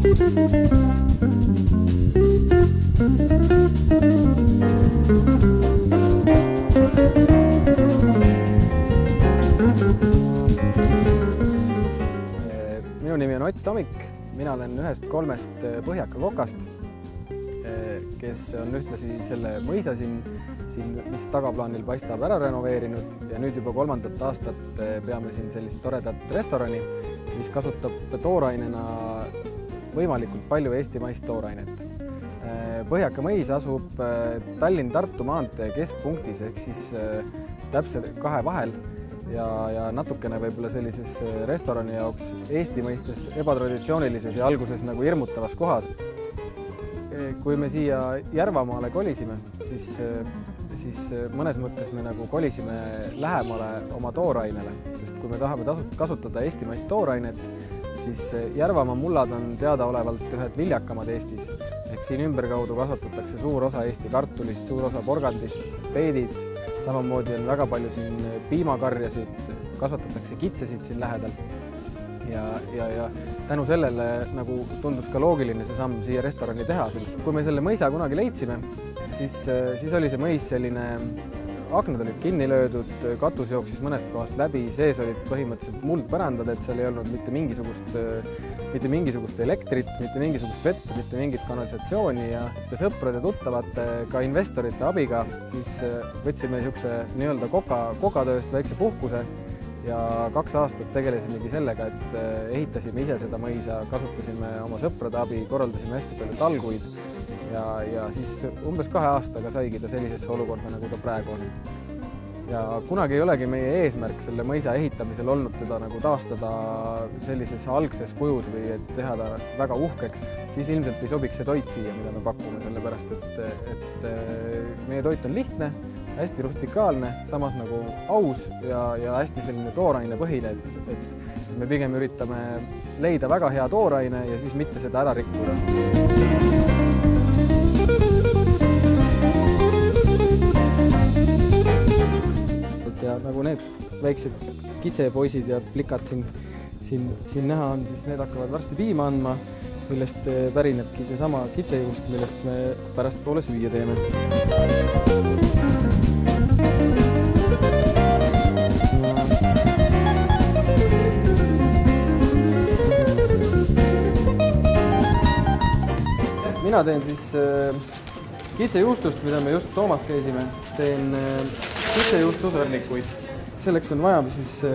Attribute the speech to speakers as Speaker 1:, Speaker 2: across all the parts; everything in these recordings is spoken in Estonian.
Speaker 1: Minu nimi on Ott Tomik, mina olen ühest 3 Põhjaka kokast, kes on ühtlasi selle mõisa siin, mis tagaplaanil paistab, ära renoveerinud ja nüüd juba 3. aastat peame siin sellist toredat restorani, mis kasutab toorainena võimalikult palju eestimaist toorainet. Põhjaka mõis asub Tallinn-Tartu maantee keskpunktis ehk siis täpselt 2 vahel ja natukene võib-olla sellises restorani jaoks Eesti mõistes ebatraditsioonilises ja alguses nagu hirmutavas kohas. Kui me siia Järvamaale kolisime, siis mõnes mõttes me nagu kolisime lähemale oma toorainele, sest kui me tahame kasutada eestimaist toorainet, siis Järvamaa mullad on teadaolevalt ühed viljakamad Eestis. Ehk siin ümberkaudu kasvatatakse suur osa Eesti kartulist, suur osa porgandist, peedid. Samamoodi on väga palju siin piimakarjasid, kasvatatakse kitsesid siin lähedal. Ja tänu sellele nagu tundus ka loogiline see samm siia restorani teha. Kui me selle mõisa kunagi leidsime, siis oli see mõis selline, aknad olid kinni löödud, katus jooksis mõnest kohast läbi, sees olid põhimõtteliselt muldpõrandad, et seal ei olnud mitte mingisugust elektrit, mitte mingisugust vett, mitte mingit kanalisatsiooni ja sõprade, tuttavate, ka investorite abiga siis võtsime niisuguse nii-öelda kokatööst väikse puhkuse ja 2 aastat tegelesimegi sellega, et ehitasime ise seda mõisa, kasutasime oma sõprade abi, korraldasime hästi palju talguid ja siis umbes 2 aastaga saigi ta sellisesse olukorda, nagu ta praegu on. Ja kunagi ei olegi meie eesmärk selle mõisa ehitamisel olnud teda nagu taastada sellises algses kujus või et teha ta väga uhkeks, siis ilmselt ei sobiks see toit siia, mida me pakume, sellepärast et meie toit on lihtne, hästi rustikaalne, samas nagu aus ja hästi selline tooraine põhine, et me pigem üritame leida väga hea tooraine ja siis mitte seda ära rikkuda. Ja nagu need väiksed kitsepoisid ja plikad siin näha on, siis need hakkavad varsti piima andma, millest pärinebki see sama kitsejuust, millest me pärastpoole süüa teeme. Mina teen siis kitsejuustust, mida me just Toomas käisime, teen kitsejuustu sõrnikuid. Selleks on vaja siis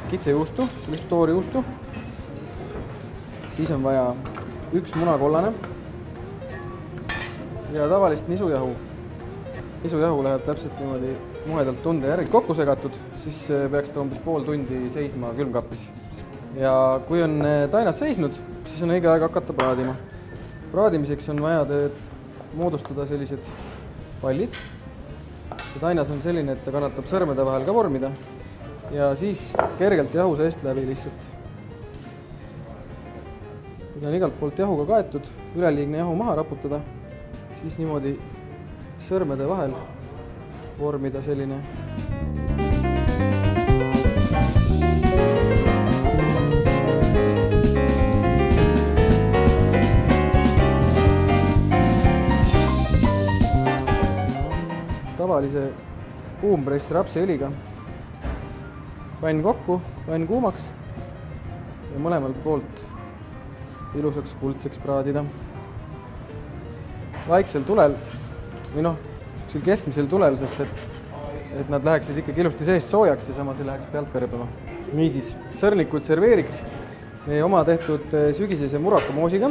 Speaker 1: kitsejuustu, sellist toorjuustu. Siis on vaja 1 munakollane ja tavalist nisujahu. Nisujahu läheb täpselt niimoodi muhedalt tunde järgi kokku segatud, siis peaks ta umbes pool tundi seisma külmkapis. Ja kui on tainas seisnud, siis on õige aeg hakata praadima. Praadimiseks on vaja moodustada sellised pallid. See tainas on selline, et ta kannatab sõrmede vahel ka vormida ja siis kergelt jahu seest läbi lihtsalt. Kui on igalt poolt jahuga kaetud, üleliigne jahu maha raputada, siis niimoodi sõrmede vahel vormida selline. Tavalise kuumpress rapsiõliga. Pann kokku, pann kuumaks ja mõlemalt poolt ilusaks kuldseks praadida. Vaiksel tulel, või keskmisel tulel, sest et nad läheksid ikkagi ilusti seest soojaks ja samas ei läheks pealt kõrbama. Niisiis, sõrnikud serveeriks meie oma tehtud sügisese murakamoosiga.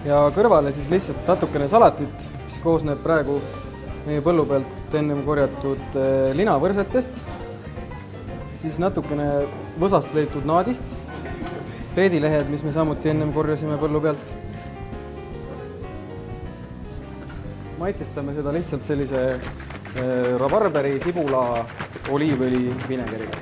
Speaker 1: Ja kõrvale siis lihtsalt natukene salatit, mis koosneb praegu meie põllu pealt ennem korjatud linavõrsetest, siis natukene võsast leitud naadist, peedilehed, mis me samuti ennem korjasime põllu pealt. Maitsestame seda lihtsalt sellise rabarberi, sibula, oliivõli vinegeriga.